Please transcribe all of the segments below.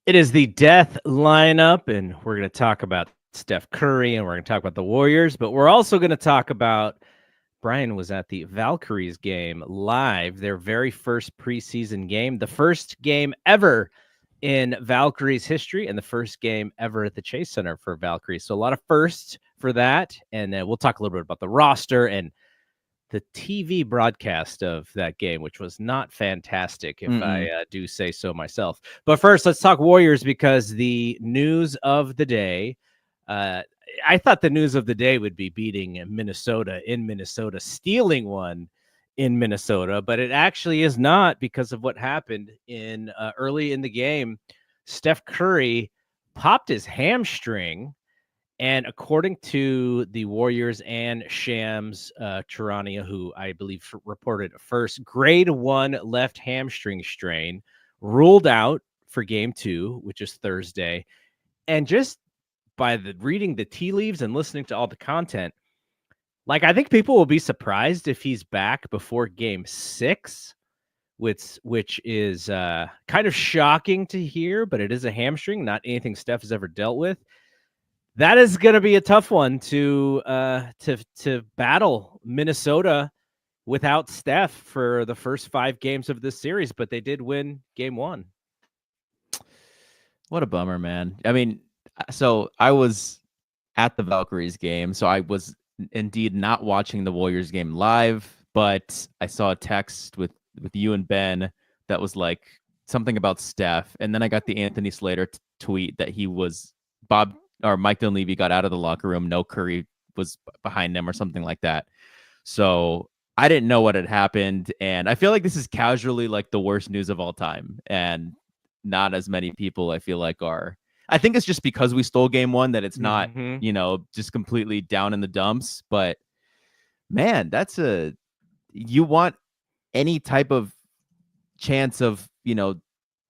It is the death lineup, and we're going to talk about Steph Curry, and we're going to talk about the Warriors, but we're also going to talk about Brian was at the Valkyries game live, their very first preseason game, the first game ever in Valkyries history, and the first game ever at the Chase Center for Valkyries. So a lot of firsts for that, and we'll talk a little bit about the roster and the TV broadcast of that game, which was not fantastic, if I do say so myself. But first, let's talk Warriors, because the news of the day, I thought the news of the day would be beating Minnesota in Minnesota, stealing one in Minnesota, but it actually is not, because of what happened in early in the game. Steph Curry popped his hamstring. And according to the Warriors and Shams Charania, who I believe reported first, grade 1 left hamstring strain, ruled out for game 2, which is Thursday. And just by reading the tea leaves and listening to all the content, like, I think people will be surprised if he's back before game 6, which is kind of shocking to hear, but it is a hamstring, not anything Steph has ever dealt with. That is going to be a tough one to battle Minnesota without Steph for the first 5 games of this series, but they did win game 1. What a bummer, man. I mean, so I was at the Valkyries game, so I was indeed not watching the Warriors game live, but I saw a text with you and Ben that was like something about Steph, and then I got the Anthony Slater tweet that Mike Dunleavy got out of the locker room. No Curry was behind him or something like that. So I didn't know what had happened. And I feel like this is casually like the worst news of all time. And not as many people, I feel like, are. I think it's just because we stole game 1 that it's not, just completely down in the dumps. But man, you want any type of chance of,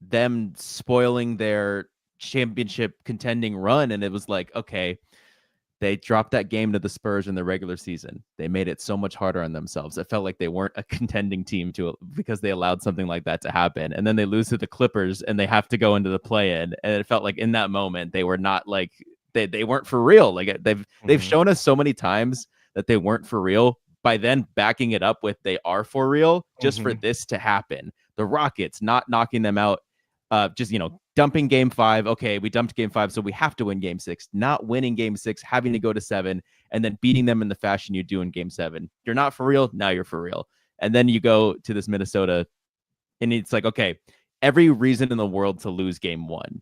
them spoiling their championship contending run, and it was like, okay, they dropped that game to the Spurs in the regular season. They made it so much harder on themselves. It felt like they weren't a contending team because they allowed something like that to happen. And then they lose to the Clippers and they have to go into the play-in. And it felt like in that moment they were not like they weren't for real. Like they've shown us so many times that they weren't for real, by then backing it up with they are for real, just for this to happen. The Rockets not knocking them out, just dumping game 5. Okay, we dumped game 5, so we have to win game 6. Not winning game 6, having to go to 7, and then beating them in the fashion you do in game 7. You're not for real. Now you're for real. And then you go to this Minnesota, and it's like, okay, every reason in the world to lose game 1.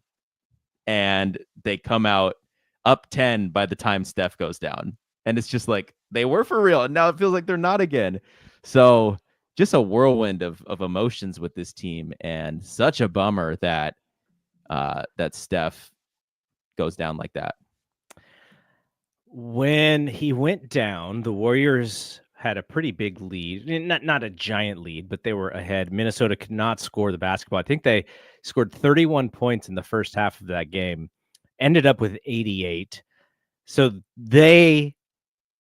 And they come out up 10 by the time Steph goes down. And it's just like, they were for real, and now it feels like they're not again. So just a whirlwind of emotions with this team, and such a bummer that that Steph goes down like that. When he went down, the Warriors had a pretty big lead. Not a giant lead, but they were ahead. Minnesota could not score the basketball. I think they scored 31 points in the first half of that game, ended up with 88. So they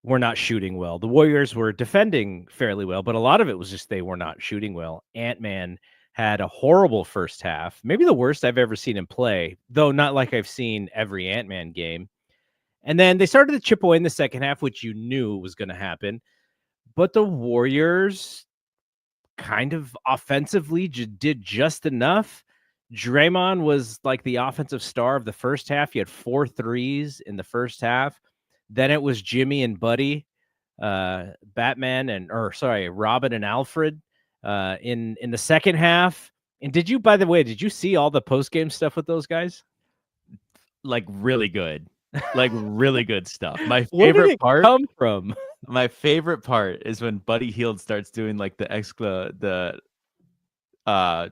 were not shooting well. The Warriors were defending fairly well, but a lot of it was just they were not shooting well. Ant-Man had a horrible first half, maybe the worst I've ever seen him play, though not like I've seen every Ant-Man game. And then they started to chip away in the second half, which you knew was going to happen. But the Warriors kind of offensively did just enough. Draymond was like the offensive star of the first half. He had 4 threes in the first half. Then it was Jimmy and Buddy, Robin and Alfred in the second half. And by the way, did you see all the post-game stuff with those guys? Like really good. Like really good stuff. My favorite part come from? My favorite part is when Buddy Hield starts doing like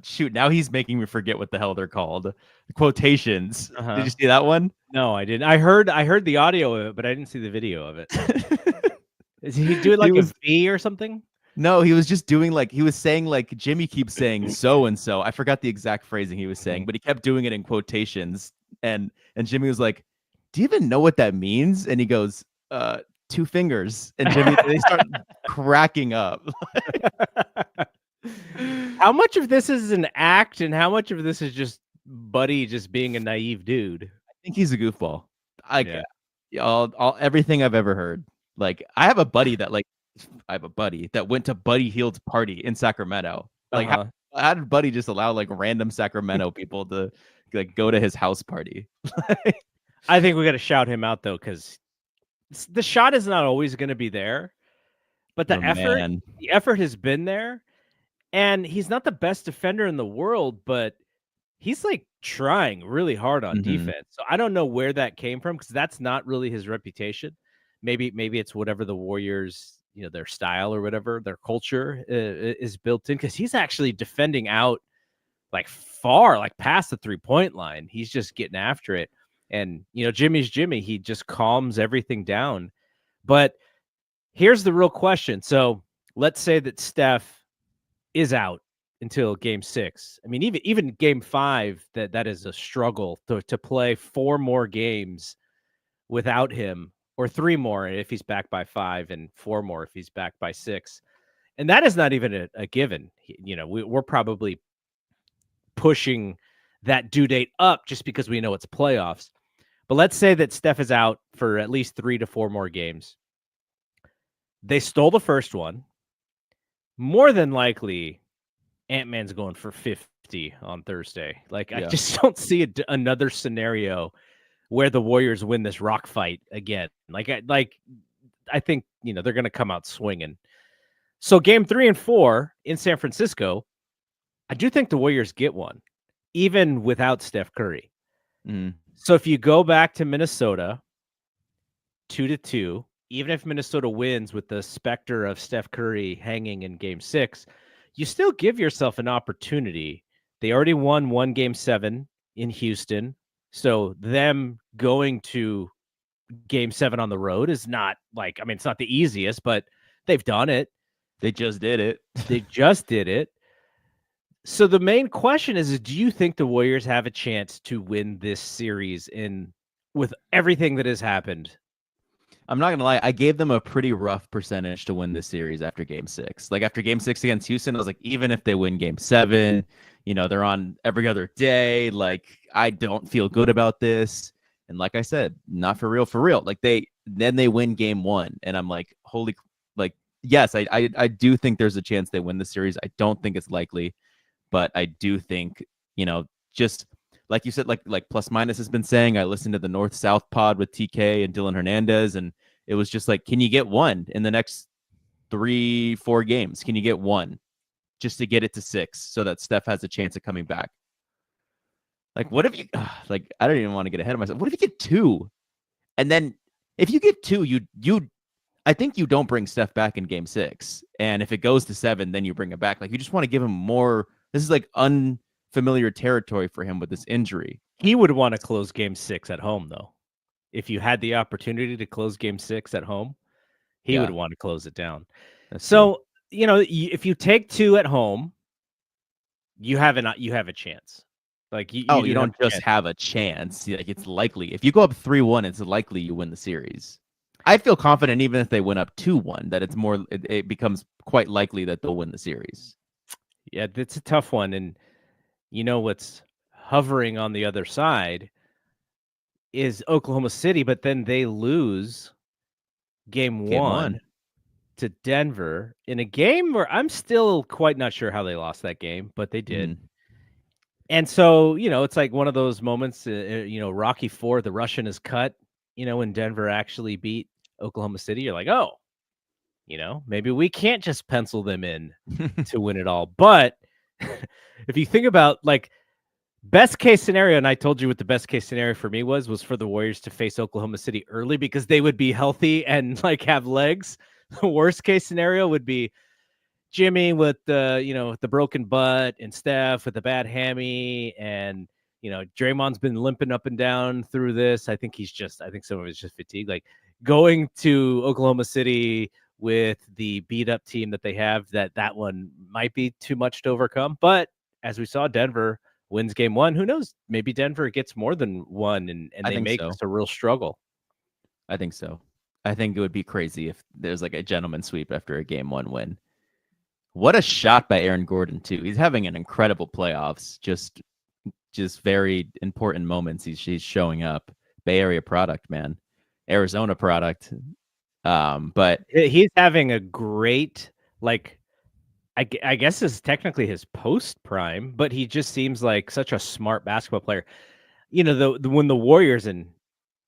shoot, now he's making me forget what the hell they're called. The quotations. Did you see that one? No, I didn't. I heard the audio of it, but I didn't see the video of it. Is he doing like a V or something? No, he was just doing he was saying Jimmy keeps saying so and so. I forgot the exact phrasing he was saying, but he kept doing it in quotations. And Jimmy was like, "Do you even know what that means?" And he goes, 2 fingers. And Jimmy, they start cracking up. How much of this is an act and how much of this is just Buddy just being a naive dude. I think he's a goofball. Yeah. All everything I've ever heard. Like I have a buddy that went to Buddy Hield's party in Sacramento. Like Uh-huh. how did Buddy just allow like random Sacramento people to like go to his house party? I think we got to shout him out though, because the shot is not always going to be there, but Oh, man. the effort has been there, and he's not the best defender in the world, but he's like trying really hard on defense. So I don't know where that came from, because that's not really his reputation. Maybe it's whatever the Warriors, their style or whatever, their culture is built in, because he's actually defending out like far, like past the 3-point line. He's just getting after it. And, Jimmy's Jimmy. He just calms everything down. But here's the real question. So let's say that Steph is out until game 6. I mean, even game 5, that is a struggle to play 4 more games without him, or 3 more if he's back by 5, and 4 more if he's back by 6. And that is not even a given. We're probably pushing that due date up just because we know it's playoffs. But let's say that Steph is out for at least 3 to 4 more games. They stole the first one. More than likely, Ant-Man's going for 50 on Thursday. Like, I just don't see another scenario where the Warriors win this rock fight again. I think, they're going to come out swinging. So game 3 and 4 in San Francisco, I do think the Warriors get one, even without Steph Curry. So if you go back to Minnesota, 2-2, even if Minnesota wins with the specter of Steph Curry hanging in game 6, you still give yourself an opportunity. They already won game 7 in Houston. So them going to game 7 on the road is not it's not the easiest, but they've done it. They just did it. So the main question is do you think the Warriors have a chance to win this series with everything that has happened? I'm not going to lie. I gave them a pretty rough percentage to win this series after game 6. Like after game 6 against Houston, I was like, even if they win game 7, they're on every other day. Like I don't feel good about this. And like I said, not for real. Like they win game 1. And I'm like, yes, I do think there's a chance they win the series. I don't think it's likely. But I do think, just like you said, like Plus Minus has been saying, I listened to the North South pod with TK and Dylan Hernandez, and it was just like, can you get one in the next 3-4 games? Can you get one just to get it to 6 so that Steph has a chance of coming back? Like, what if you, I don't even want to get ahead of myself. What if you get 2? And then if you get 2, I think you don't bring Steph back in game 6. And if it goes to 7, then you bring it back. Like, you just want to give him more. This is like unfamiliar territory for him with this injury. He would want to close game 6 at home, though. If you had the opportunity to close game 6 at home, he would want to close it down. That's true. If you take 2 at home, you have a chance. Like you don't just have a chance. Like it's likely. If you go up 3-1, it's likely you win the series. I feel confident even if they win up 2-1 that it becomes quite likely that they'll win the series. Yeah, it's a tough one. And what's hovering on the other side is Oklahoma City, but then they lose game 1 to Denver in a game where I'm still quite not sure how they lost that game, but they did. And so, it's like one of those moments, Rocky IV, the Russian is cut, when Denver actually beat Oklahoma City. You're like, oh, maybe we can't just pencil them in to win it all. But if you think about best case scenario, and I told you what the best case scenario for me was for the Warriors to face Oklahoma City early because they would be healthy and have legs. The worst case scenario would be Jimmy with the broken butt and Steph with the bad hammy, and Draymond's been limping up and down through this. I think some of it's just fatigue. Like going to Oklahoma City with the beat up team that they have, that one might be too much to overcome. But as we saw, Denver wins game 1. Who knows? Maybe Denver gets more than one and they make this a real struggle. I think so. I think it would be crazy if there's a gentleman sweep after a game 1 win. What a shot by Aaron Gordon too. He's having an incredible playoffs. Just just very important moments. She's showing up. Bay Area product, man. Arizona product. But he's having a great, like, I guess is technically his post prime, but he just seems like such a smart basketball player. When the Warriors, and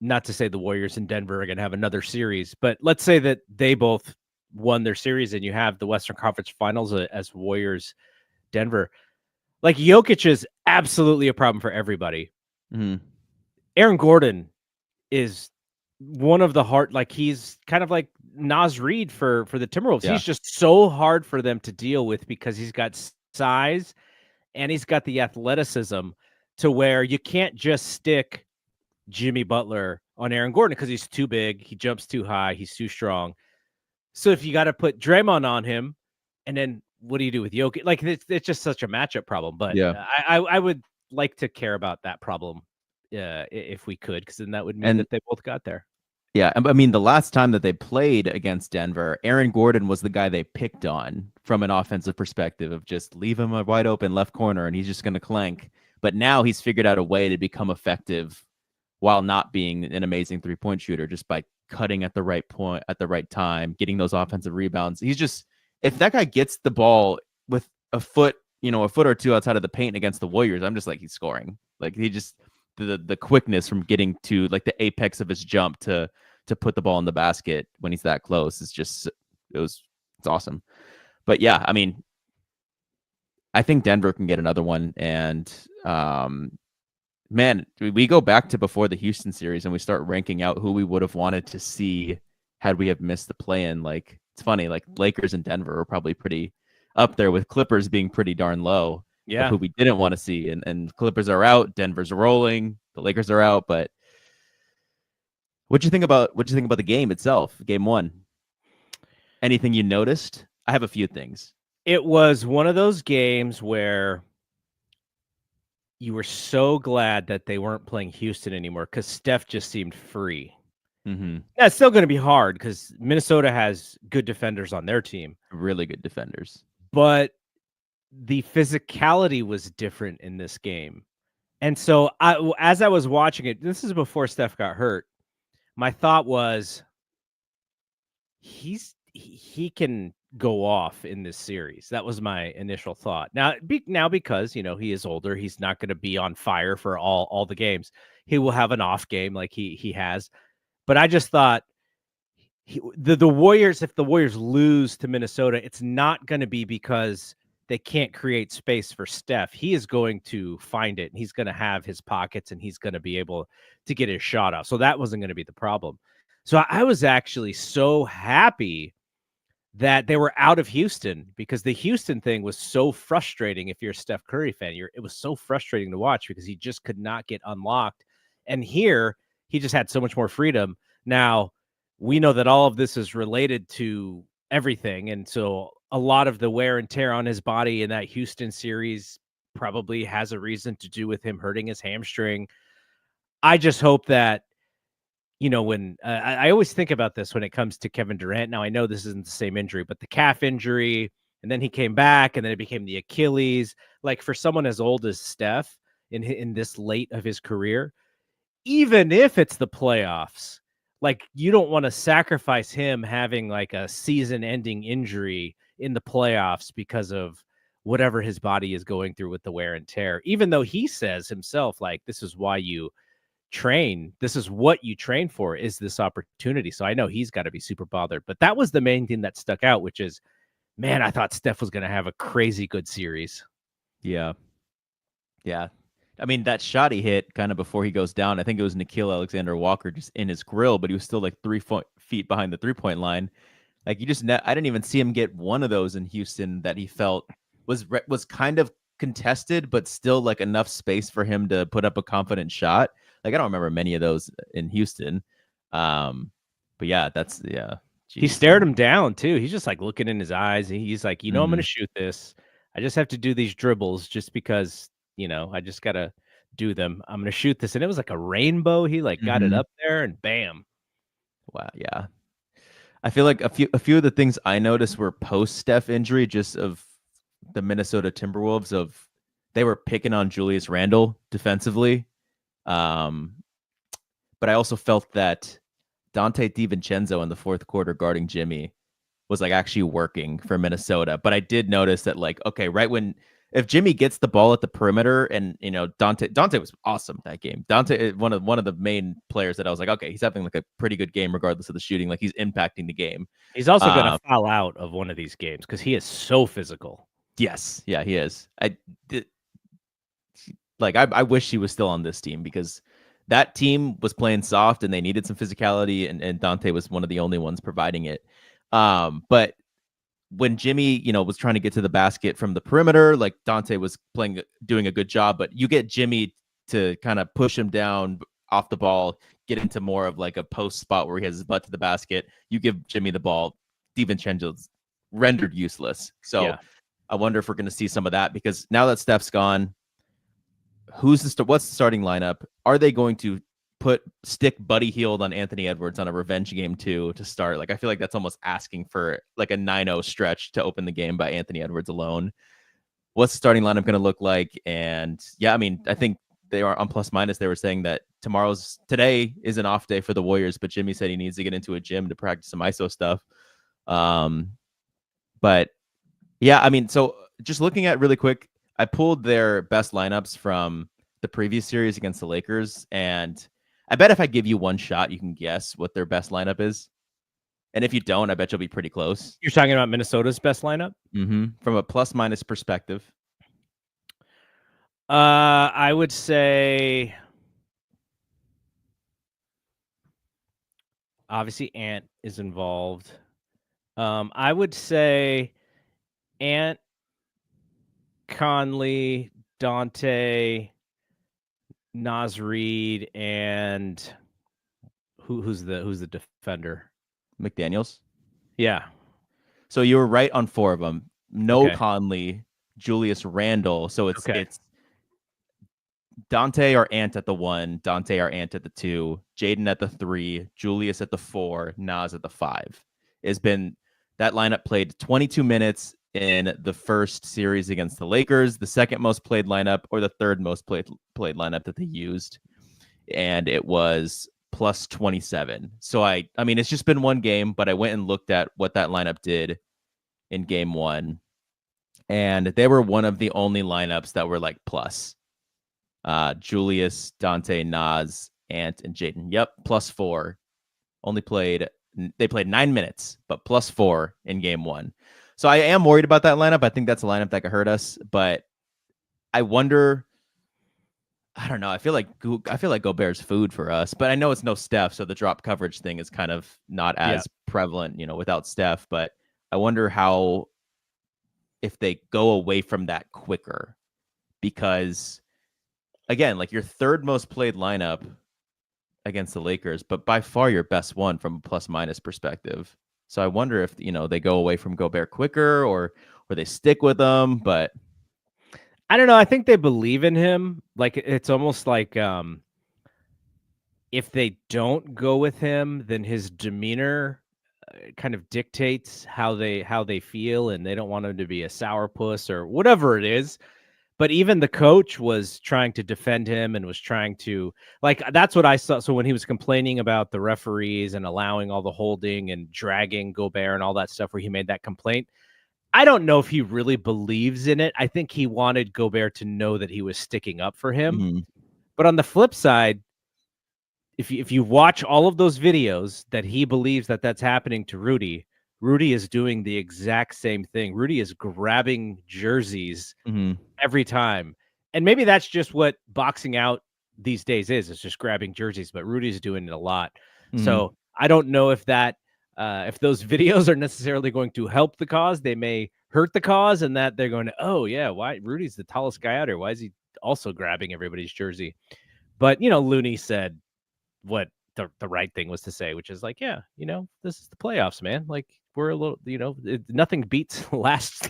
not to say the Warriors and Denver are going to have another series, but let's say that they both won their series and you have the Western Conference Finals as Warriors Denver. Like, Jokic is absolutely a problem for everybody. mm-hmm. Aaron Gordon is one of the hard, like, he's kind of like Naz Reid for the Timberwolves. Yeah. He's just so hard for them to deal with because he's got size and he's got the athleticism to where you can't just stick Jimmy Butler on Aaron Gordon because he's too big, he jumps too high, he's too strong. So if you got to put Draymond on him, and then what do you do with Jokic? Like, it's just such a matchup problem. But Yeah. I would like to care about that problem if we could, because then that would mean that they both got there. Yeah, I mean, the last time that they played against Denver, Aaron Gordon was the guy they picked on from an offensive perspective of just leave him a wide open left corner and he's just going to clank. But now he's figured out a way to become effective while not being an amazing three-point shooter, just by cutting at the right point at the right time, getting those offensive rebounds. He's just, if that guy gets the ball with a foot or two outside of the paint against the Warriors, I'm just like, he's scoring. Like, he just, the quickness from getting to like the apex of his jump to put the ball in the basket when he's that close is just, it's awesome. But yeah, I mean, I think Denver can get another one. And man, we go back to before the Houston series and we start ranking out who we would have wanted to see had we have missed the play-in. Like, it's funny, like Lakers and Denver are probably pretty up there, with Clippers being pretty darn low. Yeah, of who we didn't want to see. And Clippers are out, Denver's rolling, the Lakers are out. But what'd you think about the game itself, game one? Anything you noticed? I have a few things. it was one of those games where you were so glad that they weren't playing Houston anymore because Steph just seemed free. Mm-hmm. Yeah, it's still going to be hard because Minnesota has good defenders on their team. Really good defenders. But the physicality was different in this game. And so as I was watching it, this is before Steph got hurt, my thought was he can go off in this series. That was my initial thought. Now because, he is older, he's not going to be on fire for all the games. He will have an off game like he has. But I just thought the Warriors, if the Warriors lose to Minnesota, it's not going to be because they can't create space for Steph. He is going to find it, and he's going to have his pockets, and he's going to be able to get his shot off. So that wasn't going to be the problem. So I was actually so happy that they were out of Houston, because the Houston thing was so frustrating. If you're a Steph Curry fan, it was so frustrating to watch because he just could not get unlocked. And here, he just had so much more freedom. Now, we know that all of this is related to everything. And so a lot of the wear and tear on his body in that Houston series probably has a reason to do with him hurting his hamstring. I just hope that, when I always think about this when it comes to Kevin Durant. Now, I know this isn't the same injury, but the calf injury, and then he came back, and then it became the Achilles. Like, for someone as old as Steph in this late of his career, even if it's the playoffs, like, you don't want to sacrifice him having like a season-ending injury in the playoffs because of whatever his body is going through with the wear and tear. Even though he says himself, like, this is why you train. This is what you train for, is this opportunity. So I know he's got to be super bothered. But that was the main thing that stuck out, which is, man, I thought Steph was going to have a crazy good series. Yeah. Yeah. I mean, that shot he hit kind of before he goes down, I think it was Nickeil Alexander-Walker just in his grill, but he was still like 3 feet behind the 3-point line. Like, I didn't even see him get one of those in Houston that he felt was kind of contested, but still like enough space for him to put up a confident shot. Like, I don't remember many of those in Houston. But yeah, Geez, he geez, stared him down too. He's just like looking in his eyes. He's like, I'm going to Mhm. shoot this. I just have to do these dribbles just because, I just got to do them. I'm going to shoot this. And it was like a rainbow. He like got it Mhm. up there and bam. Wow, yeah. I feel like a few of the things I noticed were post Steph injury, just of the Minnesota Timberwolves, of they were picking on Julius Randle defensively. But I also felt that Dante DiVincenzo in the fourth quarter guarding Jimmy was like actually working for Minnesota. But I did notice that, like, okay, right when if Jimmy gets the ball at the perimeter, and Dante was awesome that game. Dante, one of the main players that I was like, okay, he's having like a pretty good game regardless of the shooting. Like, he's impacting the game. He's also going to foul out of one of these games because he is so physical. Yes, yeah, he is. I wish he was still on this team, because that team was playing soft and they needed some physicality, and Dante was one of the only ones providing it. But when Jimmy, was trying to get to the basket from the perimeter, like, Dante was doing a good job, but you get Jimmy to kind of push him down off the ball, get into more of like a post spot where he has his butt to the basket. You give Jimmy the ball, DiVincenzo's rendered useless. So yeah. I wonder if we're going to see some of that, because now that Steph's gone, what's the starting lineup? Are they going to stick Buddy Hield on Anthony Edwards on a revenge game to start? Like, I feel like that's almost asking for like a 9-0 stretch to open the game by Anthony Edwards alone. What's the starting lineup going to look like? And yeah, I mean, I think they are on plus minus. They were saying that today is an off day for the Warriors, but Jimmy said he needs to get into a gym to practice some ISO stuff. But yeah, I mean, so just looking at really quick, I pulled their best lineups from the previous series against the Lakers, and I bet if I give you one shot, you can guess what their best lineup is. And if you don't, I bet you'll be pretty close. You're talking about Minnesota's best lineup? Mm-hmm. From a plus minus perspective. I would say obviously Ant is involved. I would say Ant, Conley, Dante, Naz Reid, and who's the defender? McDaniels. Yeah. So you were right on 4 of them. No Conley, Julius Randle. So it's Dante or Ant at the 1, Dante or Ant at the 2, Jaden at the 3, Julius at the 4, Naz at the 5. That lineup played 22 minutes in the first series against the Lakers, the second most played lineup, or the third most played lineup that they used, and it was plus 27. So I mean, it's just been one game, but I went and looked at what that lineup did in game 1, and they were one of the only lineups that were like plus. Julius, Dante, Naz, Ant, and Jaden. Yep, plus 4. They played 9 minutes, but plus 4 in game 1. So I am worried about that lineup. I think that's a lineup that could hurt us, but I wonder. I don't know. I feel like Gobert's food for us, but I know it's no Steph, so the drop coverage thing is kind of not as prevalent, without Steph. But I wonder if they go away from that quicker, because again, like, your third most played lineup against the Lakers, but by far your best one from a plus minus perspective. So I wonder if, they go away from Gobert quicker or they stick with them. But I don't know. I think they believe in him. Like, it's almost like if they don't go with him, then his demeanor kind of dictates how they feel, and they don't want him to be a sourpuss or whatever it is. But even the coach was trying to defend him and was trying to, like, that's what I saw. So when he was complaining about the referees and allowing all the holding and dragging Gobert and all that stuff, where he made that complaint, I don't know if he really believes in it. I think he wanted Gobert to know that he was sticking up for him. Mm-hmm. But on the flip side, if you watch all of those videos that he believes that that's happening to Rudy is doing the exact same thing. Rudy is grabbing jerseys every time. And maybe that's just what boxing out these days is. It's just grabbing jerseys, but Rudy's doing it a lot. So I don't know if if those videos are necessarily going to help the cause. They may hurt the cause, and that they're going to, oh yeah, why Rudy's the tallest guy out here? Why is he also grabbing everybody's jersey? But, Looney said what the right thing was to say, which is like, yeah, this is the playoffs, man. Like, we're a little, nothing beats last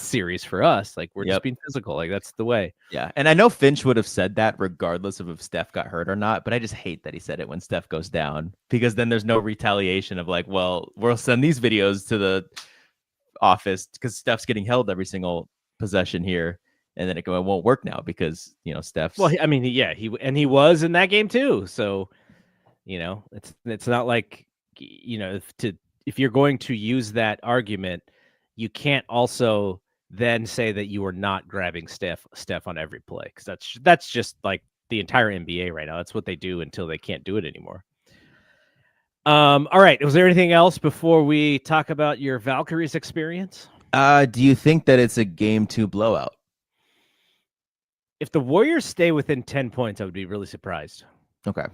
series for us. Like, we're just being physical. Like, that's the way. Yeah. And I know Finch would have said that regardless of if Steph got hurt or not, but I just hate that he said it when Steph goes down, because then there's no retaliation of like, well, we'll send these videos to the office because Steph's getting held every single possession here. then it won't work now because Steph's. Well, I mean, yeah, he was in that game too. So it's not like if you're going to use that argument, you can't also then say that you are not grabbing Steph on every play, because that's just like the entire NBA right now. That's what they do until they can't do it anymore. All right. Was there anything else before we talk about your Valkyries experience? Do you think that it's a game 2 blowout? If the Warriors stay within 10 points, I would be really surprised. Okay.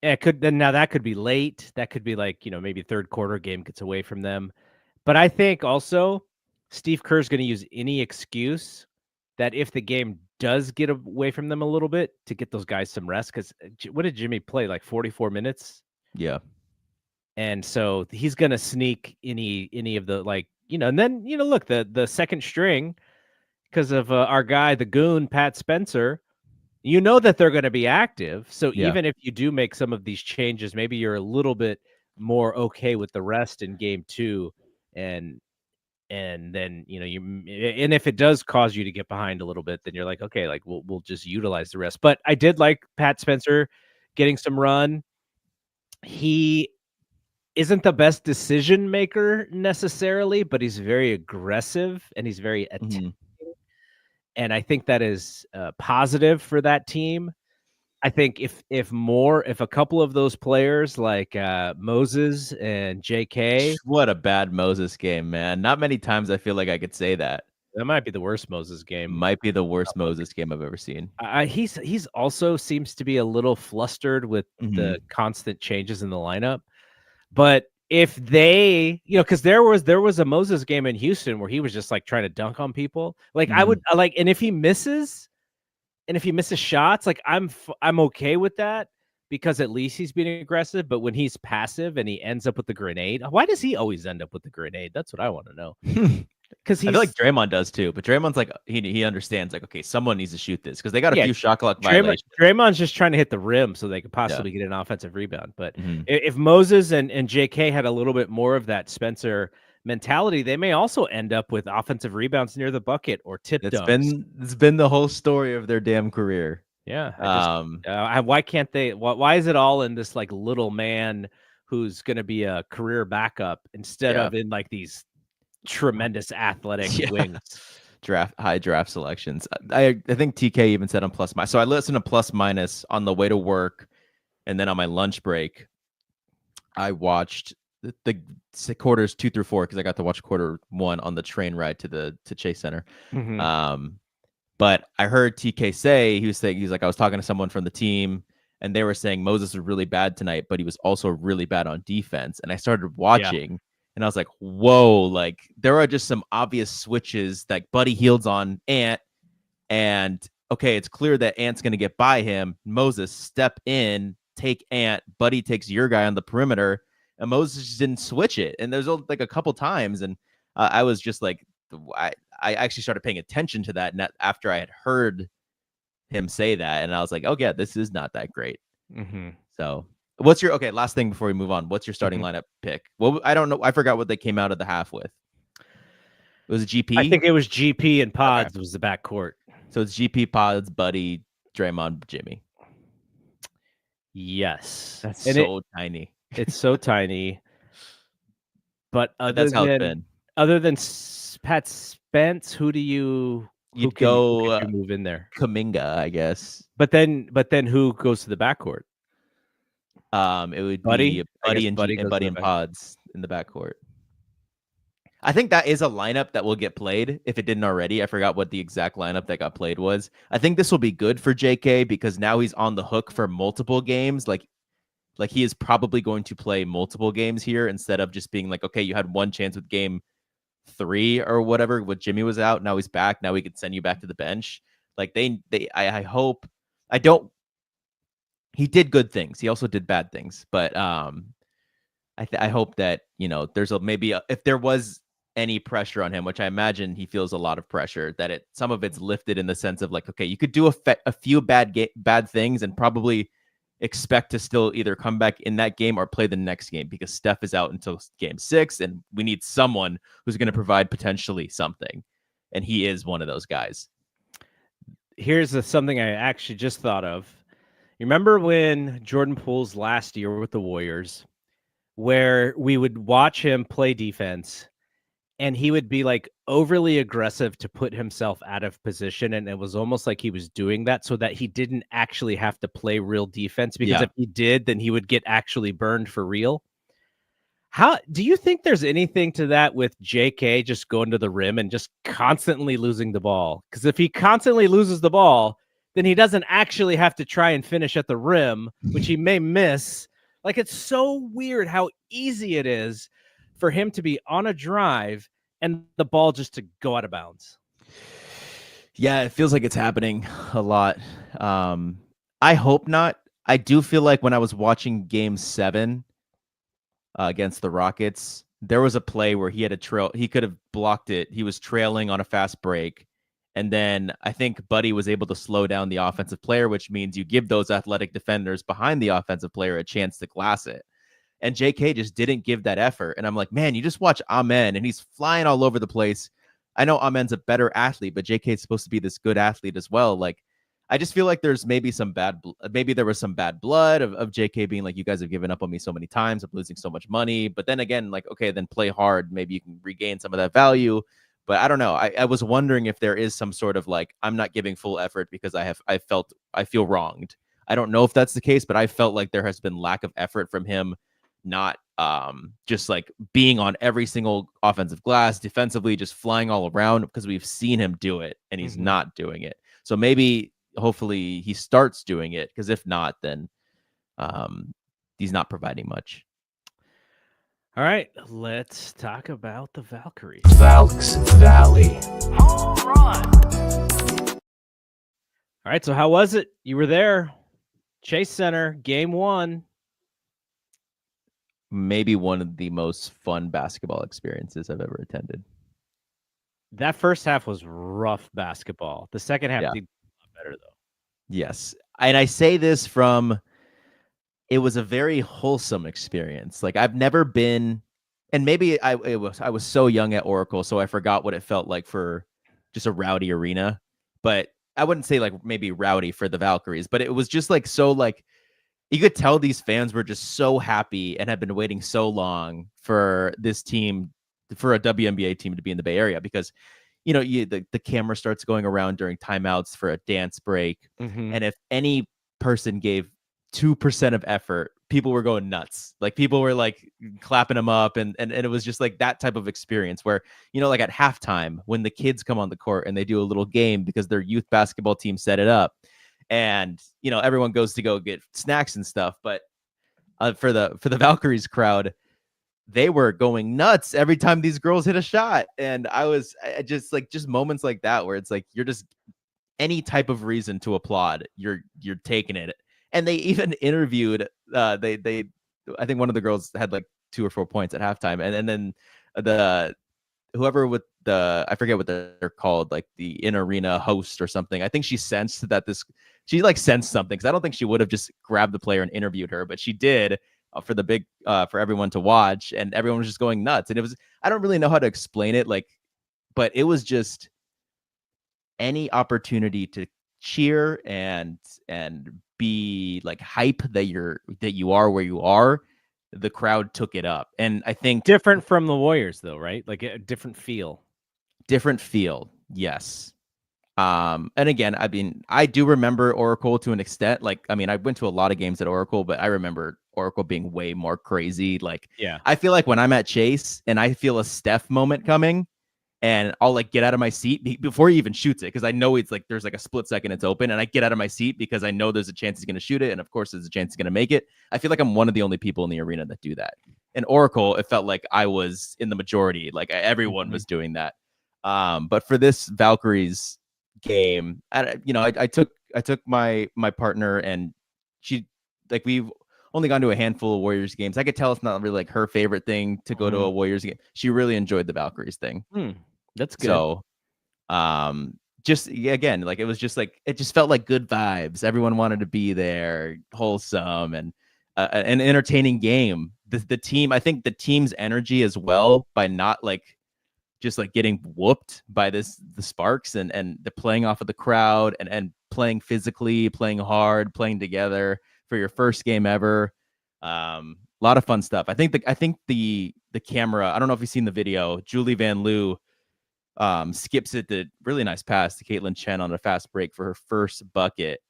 It could then now that could be late. That could be like, maybe third quarter game gets away from them. But I think also Steve Kerr's going to use any excuse that if the game does get away from them a little bit to get those guys some rest. Because what did Jimmy play? Like 44 minutes? Yeah. And so he's going to sneak any of the and then, look, the second string, because of our guy, the goon, Pat Spencer, that they're going to be active. So even if you do make some of these changes, maybe you're a little bit more okay with the rest in game 2. And then, and if it does cause you to get behind a little bit, then you're like, okay, like we'll just utilize the rest. But I did like Pat Spencer getting some run. He isn't the best decision maker necessarily, but he's very aggressive and he's very attacking. And I think that is positive for that team. I think if a couple of those players like Moses and JK. What a bad Moses game, man. Not many times I feel like I could say that. That might be the worst Moses game. Might be the worst Moses game I've ever seen. He's also seems to be a little flustered with the constant changes in the lineup. But if they, because there was a Moses game in Houston where he was just like trying to dunk on people. Like I would like, and if he misses shots, like I'm okay with that, because at least he's being aggressive. But when he's passive and he ends up with the grenade, why does he always end up with the grenade? That's what I want to know. Because I feel like Draymond does too, but Draymond's like he understands, like, okay, someone needs to shoot this, because they got a few shot clock violations. Draymond's just trying to hit the rim so they could possibly get an offensive rebound. But if Moses and JK had a little bit more of that Spencer mentality, they may also end up with offensive rebounds near the bucket or tip dunks. It's been the whole story of their damn career. Yeah. Why can't they? Why is it all in this like little man who's going to be a career backup instead of in like these tremendous athletic wings? High draft selections. I think TK even said on plus minus. So I listened to plus minus on the way to work, and then on my lunch break, I watched the quarters 2 through 4, because I got to watch quarter 1 on the train ride to Chase Center. But I heard TK say, he's like, I was talking to someone from the team, and they were saying Moses was really bad tonight, but he was also really bad on defense. And I started watching, and I was like, whoa, like there are just some obvious switches that Buddy Hield's on Ant, and okay, it's clear that Ant's going to get by him. Moses, step in, take Ant. Buddy takes your guy on the perimeter, and Moses just didn't switch it. And there's like a couple times, and I was just like, I actually started paying attention to that after I had heard him say that, and I was like, oh yeah, this is not that great. So what's your last thing before we move on? What's your starting lineup pick? Well, I don't know. I forgot what they came out of the half with. Was it GP? I think it was GP and Pods was the backcourt. So it's GP, Pods, Buddy, Draymond, Jimmy. Yes. That's so tiny. It's so tiny. But that's how it's been. Other than Pat Spence, who can you move in there? Kuminga, I guess. But then who goes to the backcourt? It would be Buddy and Pods in the backcourt. I think that is a lineup that will get played if it didn't already. I forgot what the exact lineup that got played was. I think this will be good for JK because now he's on the hook for multiple games. Like he is probably going to play multiple games here instead of just being like, okay, you had one chance with game 3 or whatever when Jimmy was out. Now he's back. Now we could send you back to the bench. Like I hope. He did good things. He also did bad things. But I hope that, there's if there was any pressure on him, which I imagine he feels a lot of pressure, that some of it's lifted in the sense of like, okay, you could do a few bad things and probably expect to still either come back in that game or play the next game, because Steph is out until game 6 and we need someone who's going to provide potentially something. and he is one of those guys. Here's something I actually just thought of. You remember when Jordan Poole's last year with the Warriors, where we would watch him play defense and he would be like overly aggressive to put himself out of position. And it was almost like he was doing that so that he didn't actually have to play real defense, because if he did, then he would get actually burned for real. How do you think there's anything to that with JK just going to the rim and just constantly losing the ball? Because if he constantly loses the ball, then he doesn't actually have to try and finish at the rim, which he may miss. Like, it's so weird how easy it is for him to be on a drive and the ball just to go out of bounds. Yeah, it feels like it's happening a lot. I hope not. I do feel like when I was watching Game 7 against the Rockets, there was a play where he had a trail. He could have blocked it. He was trailing on a fast break. And then I think Buddy was able to slow down the offensive player, which means you give those athletic defenders behind the offensive player a chance to glass it. And JK just didn't give that effort. And I'm like, man, you just watch Amen, and he's flying all over the place. I know Amen's a better athlete, but JK is supposed to be this good athlete as well. Like, I just feel like there's maybe maybe there was some bad blood of JK being like, you guys have given up on me so many times. I'm losing so much money. But then again, like, okay, then play hard. Maybe you can regain some of that value. But I don't know. I was wondering if there is some sort of like, I'm not giving full effort because I feel wronged. I don't know if that's the case, but I felt like there has been lack of effort from him, not just like being on every single offensive glass, defensively, just flying all around, because we've seen him do it and he's not doing it. So maybe, hopefully he starts doing it, because if not, then he's not providing much. All right, let's talk about the Valkyries. Valks Valley. Home run. All right, so how was it? You were there. Chase Center, Game 1. Maybe one of the most fun basketball experiences I've ever attended. That first half was rough basketball. The second half did a lot better, though. Yes. And I say this from, it was a very wholesome experience. Like, I've never been, and maybe I was so young at Oracle, so I forgot what it felt like for just a rowdy arena. But I wouldn't say like maybe rowdy for the Valkyries, but it was just like, so like, you could tell these fans were just so happy and had been waiting so long for this team, for a WNBA team to be in the Bay Area, because, you know, the camera starts going around during timeouts for a dance break. And if any person gave 2% of effort, people were going nuts. Like, people were like clapping them up. And it was just like that type of experience where, you know, like at halftime when the kids come on the court and they do a little game because their youth basketball team set it up. And, you know, everyone goes to go get snacks and stuff. But for the Valkyries crowd, they were going nuts every time these girls hit a shot. And I just moments like that where it's like, you're just, any type of reason to applaud, you're taking it. And they even interviewed, I think one of the girls had like 2 or 4 points at halftime. And then whoever with I forget what they're called, like the in-arena host or something. I think she sensed that she sensed something, because I don't think she would have just grabbed the player and interviewed her, but she did for the big, for everyone to watch, and everyone was just going nuts. And it was, I don't really know how to explain it, like, but it was just any opportunity to cheer and be like hype that you are where you are, the crowd took it up. And I think different from the Warriors, though, right? Like a different feel. Yes. And again, I mean, I do remember Oracle to an extent. Like, I mean, I went to a lot of games at Oracle, but I remember Oracle being way more crazy. Like, yeah, I feel like when I'm at Chase and I feel a Steph moment coming, and I'll like get out of my seat before he even shoots it, because I know it's like there's like a split second it's open, and I get out of my seat because I know there's a chance he's going to shoot it, and of course there's a chance he's going to make it. I feel like I'm one of the only people in the arena that do that. In Oracle, it felt like I was in the majority, like everyone was doing that. But for this Valkyries game, I took my partner, and she, like, we've only gone to a handful of Warriors games. I could tell it's not really like her favorite thing to go to a Warriors game. She really enjoyed the Valkyries thing. That's good. So, just again, like, it was just like, it just felt like good vibes. Everyone wanted to be there, wholesome, and an entertaining game. The team, I think the team's energy as well, by not like just like getting whooped by the Sparks and the playing off of the crowd and playing physically, playing hard, playing together for your first game ever. A lot of fun stuff. I think the camera, I don't know if you've seen the video, Julie Van Loo skips it, the really nice pass to Caitlin Chen on a fast break for her first bucket.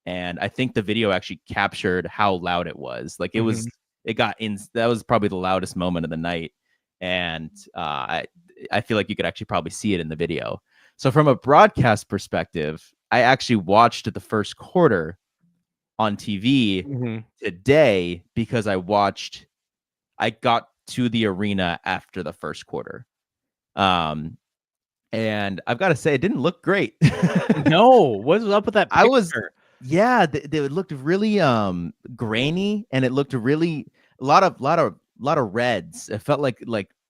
And I think the video actually captured how loud it was. Like it was, it got in, that was probably the loudest moment of the night. And I feel like you could actually probably see it in the video. So from a broadcast perspective, I actually watched the first quarter on TV today because I got to the arena after the first quarter. And I've got to say, it didn't look great. No, what's up with that picture? They looked really grainy, and it looked really a lot of reds. It felt like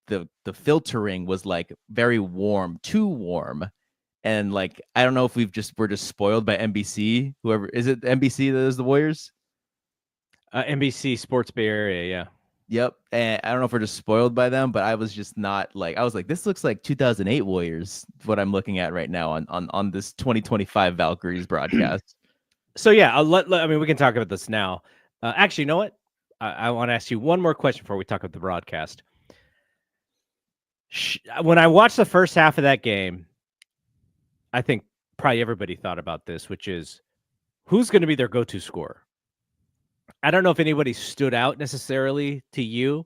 the filtering was like very warm, too warm. And like, I don't know if we're just spoiled by NBC. Whoever is it, NBC that is the Warriors? NBC Sports Bay Area, yeah. Yep. And I don't know if we're just spoiled by them, but I was just not like, I was like, this looks like 2008 Warriors, what I'm looking at right now on this 2025 Valkyries broadcast. So yeah, I mean, we can talk about this now. Actually, you know what? I want to ask you one more question before we talk about the broadcast. When I watched the first half of that game, I think probably everybody thought about this, which is who's going to be their go-to scorer. I don't know if anybody stood out necessarily to you.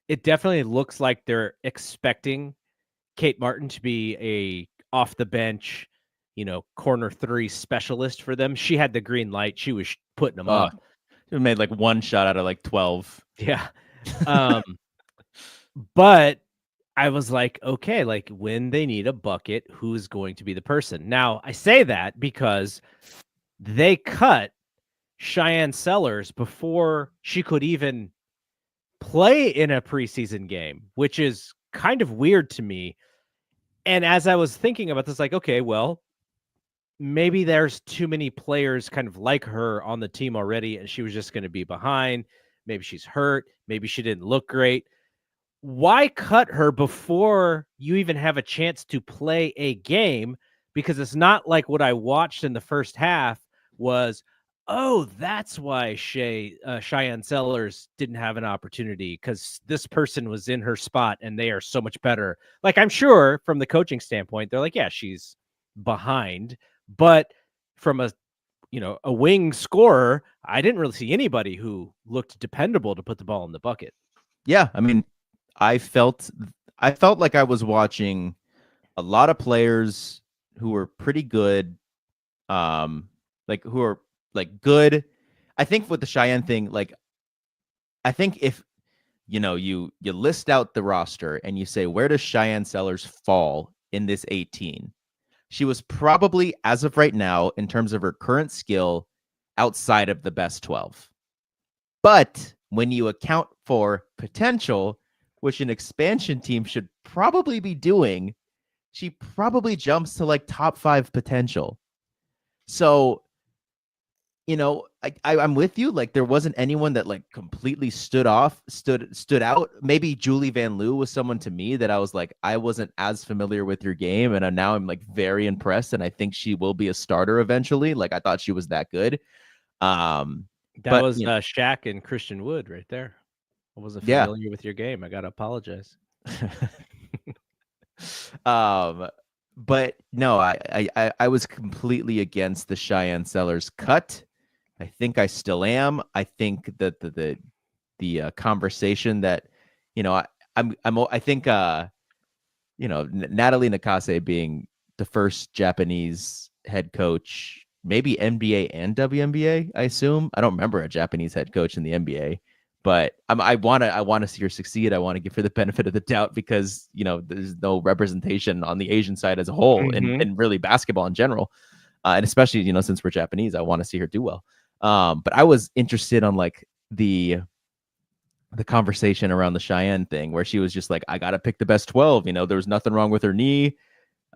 It definitely looks like they're expecting Kate Martin to be a off the bench, corner three specialist for them. She had the green light. She was putting them up. She made like one shot out of like 12. Yeah. But I was like, okay, like when they need a bucket, who's going to be the person? Now, I say that because they cut Shyanne Sellers before she could even play in a preseason game, which is kind of weird to me. And as I was thinking about this, like, okay, well, maybe there's too many players kind of like her on the team already, and she was just going to be behind. Maybe she's hurt. Maybe she didn't look great. Why cut her before you even have a chance to play a game? Because it's not like what I watched in the first half was, oh, that's why Shyanne Sellers didn't have an opportunity because this person was in her spot and they are so much better. Like, I'm sure from the coaching standpoint, they're like, yeah, she's behind. But from a wing scorer, I didn't really see anybody who looked dependable to put the ball in the bucket. Yeah, I mean, I felt like I was watching a lot of players who were pretty good, like who are like good. I think with the Shyanne thing, like I think if you list out the roster and you say, where does Shyanne Sellers fall in this 18? She was probably, as of right now, in terms of her current skill, outside of the best 12. But when you account for potential, which an expansion team should probably be doing, she probably jumps to like top 5 potential. So, I'm with you. Like there wasn't anyone that like completely stood out. Maybe Julie Van Loo was someone to me that I was like, I wasn't as familiar with your game. And now I'm like very impressed. And I think she will be a starter eventually. Like I thought she was that good. That was Shaq and Christian Wood right there. I wasn't familiar with your game. I got to apologize. But no, I was completely against the Shyanne Sellers cut. I think I still am. I think that the conversation that, I think Natalie Nakase being the first Japanese head coach, maybe NBA and WNBA, I assume. I don't remember a Japanese head coach in the NBA. But I want to see her succeed. I want to give her the benefit of the doubt because, there's no representation on the Asian side as a whole and really basketball in general. And especially, since we're Japanese, I want to see her do well. But I was interested on like the conversation around the Shyanne thing where she was just like, I got to pick the best 12. There was nothing wrong with her knee.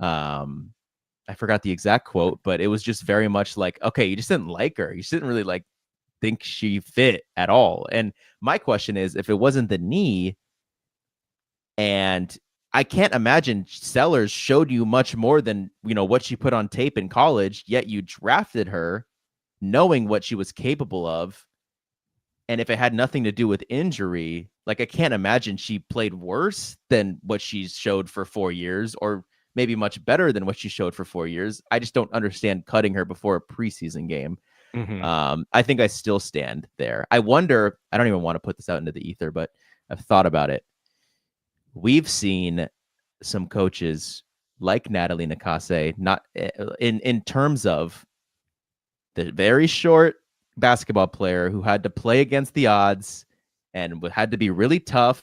I forgot the exact quote, but it was just very much like, okay, you just didn't like her. You just didn't really like think she fit at all. And my question is, if it wasn't the knee and I can't imagine Sellers showed you much more than, what she put on tape in college, yet you drafted her knowing what she was capable of. And if it had nothing to do with injury, like I can't imagine she played worse than what she showed for 4 years, or maybe much better than what she showed for 4 years. I just don't understand cutting her before a preseason game. I think I still stand there. I wonder, I don't even want to put this out into the ether, but I've thought about it. We've seen some coaches like Natalie Nakase, not in terms of the very short basketball player who had to play against the odds and had to be really tough,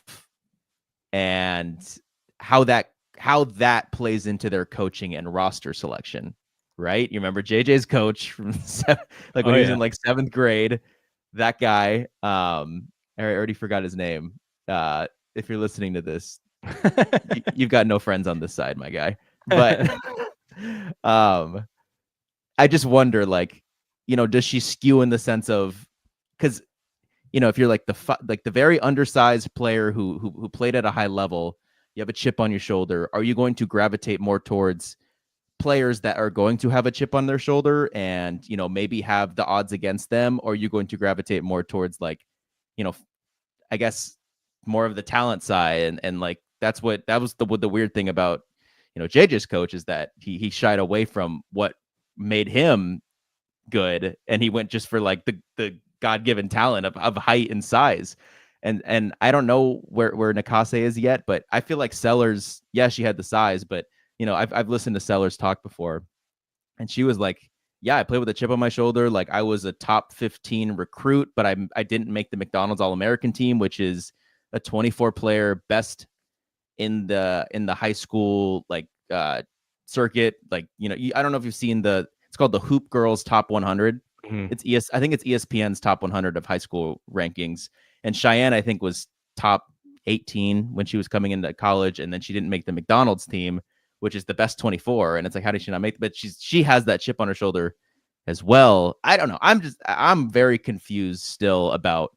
and how that plays into their coaching and roster selection. Right? You remember JJ's coach from when he was in like 7th grade, that guy. I already forgot his name. If you're listening to this, you've got no friends on this side, my guy. But I just wonder, like, does she skew in the sense of, because if you're like the very undersized player who played at a high level, you have a chip on your shoulder. Are you going to gravitate more towards players that are going to have a chip on their shoulder and maybe have the odds against them, or are you going to gravitate more towards, like, I guess more of the talent side, and like that was the weird thing about JJ's coach, is that he shied away from what made him good, and he went just for like the God-given talent of height and size. And I don't know where Nakase is yet, but I feel like Sellers, she had the size, but I've listened to Sellers talk before, and she was like, I played with a chip on my shoulder. Like, I was a top 15 recruit, but I didn't make the McDonald's All-American team, which is a 24 player best in the high school circuit. Like, I don't know if you've seen it's called the Hoop Girls Top 100. I think it's ESPN's Top 100 of high school rankings. And Shyanne, I think, was top 18 when she was coming into college, and then she didn't make the McDonald's team, which is the best 24. And it's like, how did she not make it? But she has that chip on her shoulder as well. I don't know. I'm very confused still about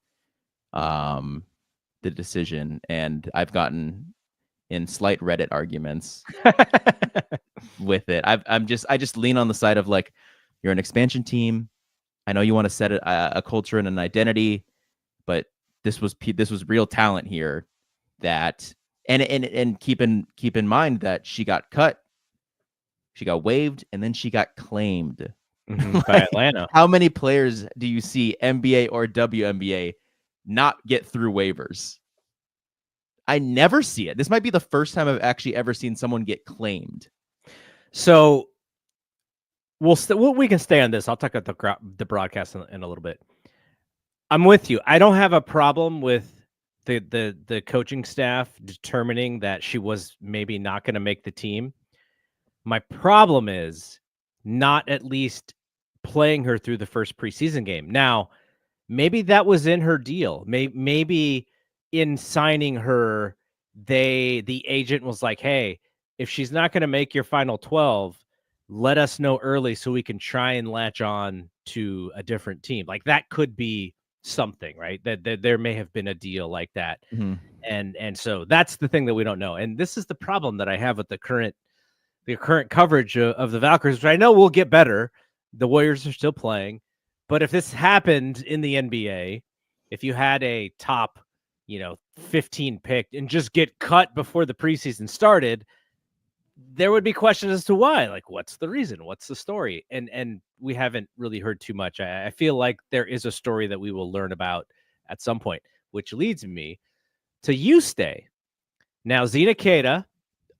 the decision, and I've gotten in slight Reddit arguments with it. I just lean on the side of, like, you're an expansion team. I know you want to set a culture and an identity, but this was real talent here. That and keep in mind that she got cut, she got waived, and then she got claimed by Atlanta. How many players do you see, NBA or WNBA, not get through waivers? I never see it. This might be the first time I've actually ever seen someone get claimed. So we can stay on this. I'll talk about the broadcast in a little bit. I'm with you. I don't have a problem with the coaching staff determining that she was maybe not going to make the team. My problem is not at least playing her through the first preseason game. Now, maybe that was in her deal. Maybe in signing her, the agent was like, hey, if she's not going to make your final 12, let us know early so we can try and latch on to a different team. Like, that could be something, right? That there may have been a deal like that. And so that's the thing that we don't know. And this is the problem that I have with the current coverage of the Valkyries, which I know will get better. The Warriors are still playing, but if this happened in the NBA, if you had a top 15 pick and just get cut before the preseason started, there would be questions as to why. Like, what's the reason? What's the story? And we haven't really heard too much. I feel like there is a story that we will learn about at some point, which leads me to Yuste. Now, Zena Keita